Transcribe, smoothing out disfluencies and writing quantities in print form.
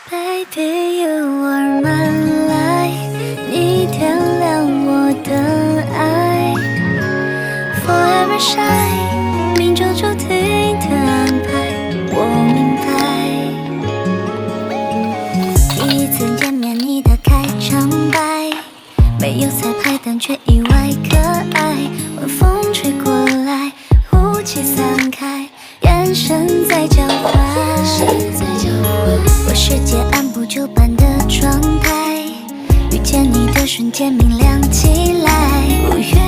Baby, you are my light， 你点亮我的爱。Forever shine， 命中注定的安排，我明白。第一次见面，你的开场白，没有彩排，但却意外可爱。晚风吹过来，雾气散开，眼神在交换。我世界按部就班的状态，遇见你的瞬间明亮起来。